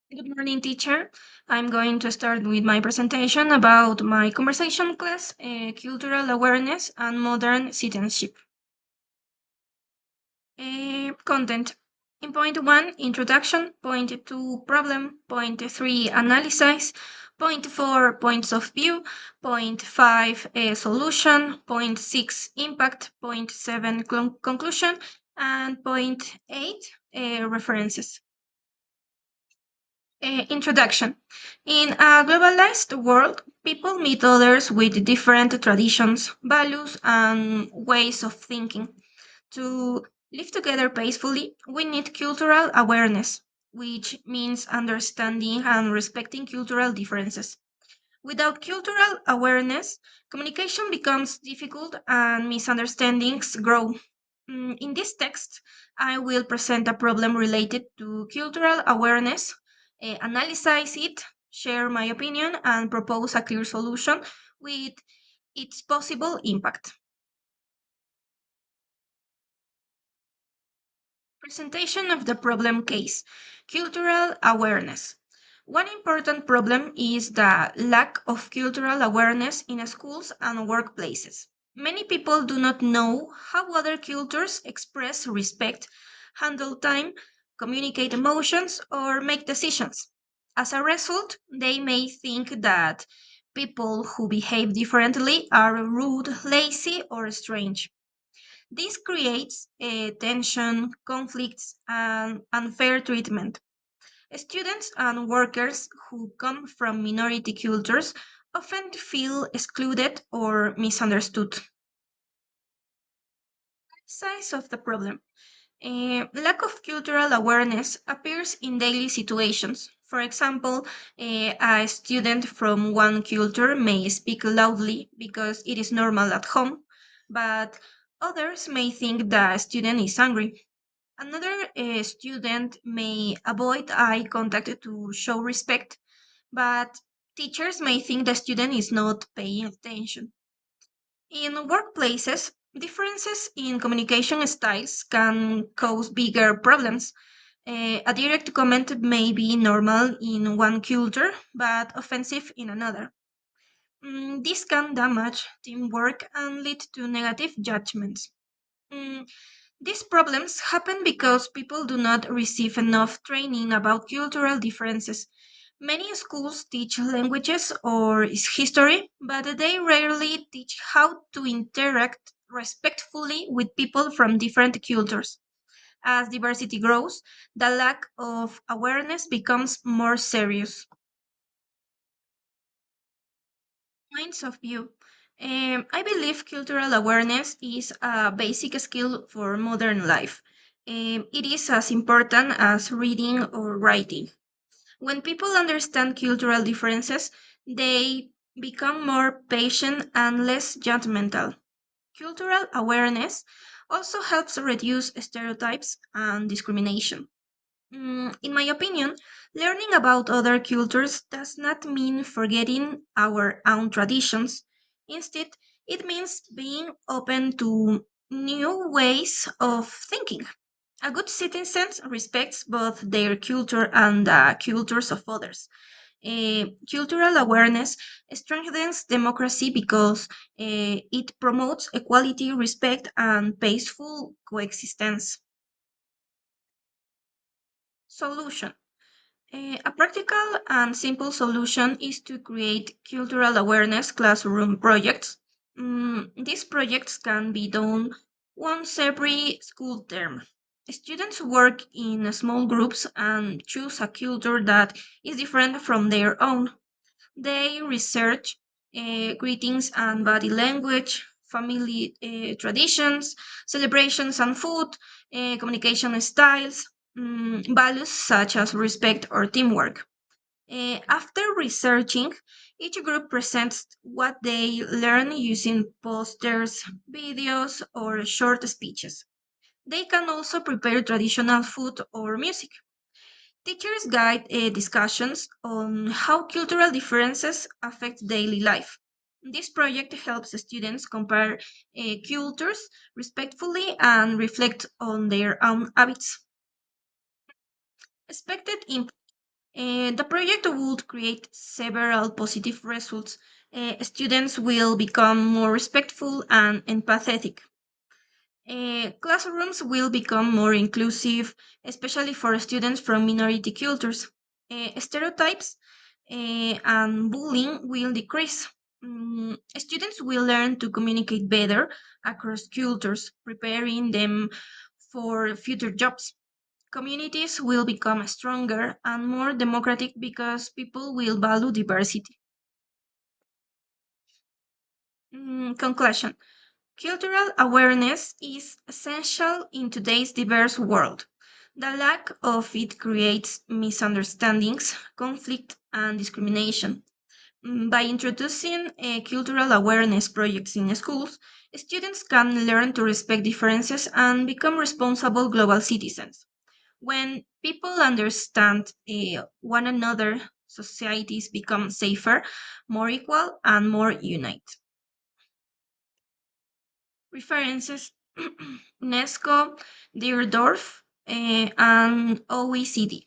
Good morning, teacher. I'm going to start with my presentation about my conversation class, cultural awareness and modern citizenship. Content. In point one, introduction. Point two, problem. Point three, analysis. Point four, points of view. Point five, solution. Point six, impact. Point seven, conclusion. And point eight, references. Introduction. In a globalized world, people meet others with different traditions, values, and ways of thinking. To live together peacefully, we need cultural awareness, which means understanding and respecting cultural differences. Without cultural awareness, communication becomes difficult and misunderstandings grow. In this text, I will present a problem related to cultural awareness, analyze it, share my opinion, and propose a clear solution with its possible impact. Presentation of the problem case. Cultural awareness. One important problem is the lack of cultural awareness in schools and workplaces. Many people do not know how other cultures express respect, handle time, communicate emotions, or make decisions. As a result, they may think that people who behave differently are rude, lazy, or strange. This creates tension, conflicts, and unfair treatment. Students and workers who come from minority cultures often feel excluded or misunderstood. Size of the problem. Lack of cultural awareness appears in daily situations. For example, a student from one culture may speak loudly because it is normal at home, but others may think the student is angry. Another student may avoid eye contact to show respect, but teachers may think the student is not paying attention. In workplaces, differences in communication styles can cause bigger problems. A direct comment may be normal in one culture, but offensive in another. This can damage teamwork and lead to negative judgments. Mm, These problems happen because people do not receive enough training about cultural differences. Many schools teach languages or history, but they rarely teach how to interact respectfully with people from different cultures. As diversity grows, the lack of awareness becomes more serious. Points of view. I believe cultural awareness is a basic skill for modern life. It is as important as reading or writing. When people understand cultural differences, they become more patient and less judgmental. Cultural awareness also helps reduce stereotypes and discrimination. In my opinion, learning about other cultures does not mean forgetting our own traditions. Instead, it means being open to new ways of thinking. A good citizen respects both their culture and the cultures of others. Cultural awareness strengthens democracy because it promotes equality, respect, and peaceful coexistence. Solution. A practical and simple solution is to create cultural awareness classroom projects. These projects can be done once every school term. Students work in small groups and choose a culture that is different from their own. They research greetings and body language, family traditions, celebrations and food, communication styles, values such as respect or teamwork. After researching, each group presents what they learn using posters, videos, or short speeches. They can also prepare traditional food or music. Teachers guide discussions on how cultural differences affect daily life. This project helps students compare cultures respectfully and reflect on their own habits. Expected impact. The project would create several positive results. Students will become more respectful and empathetic. Classrooms will become more inclusive, especially for students from minority cultures. Stereotypes and bullying will decrease. Students will learn to communicate better across cultures, preparing them for future jobs. Communities will become stronger and more democratic because people will value diversity. Conclusion. Cultural awareness is essential in today's diverse world. The lack of it creates misunderstandings, conflict, and discrimination. By introducing cultural awareness projects in schools, students can learn to respect differences and become responsible global citizens. When people understand one another, societies become safer, more equal, and more united. References: UNESCO, Deardorff, and OECD.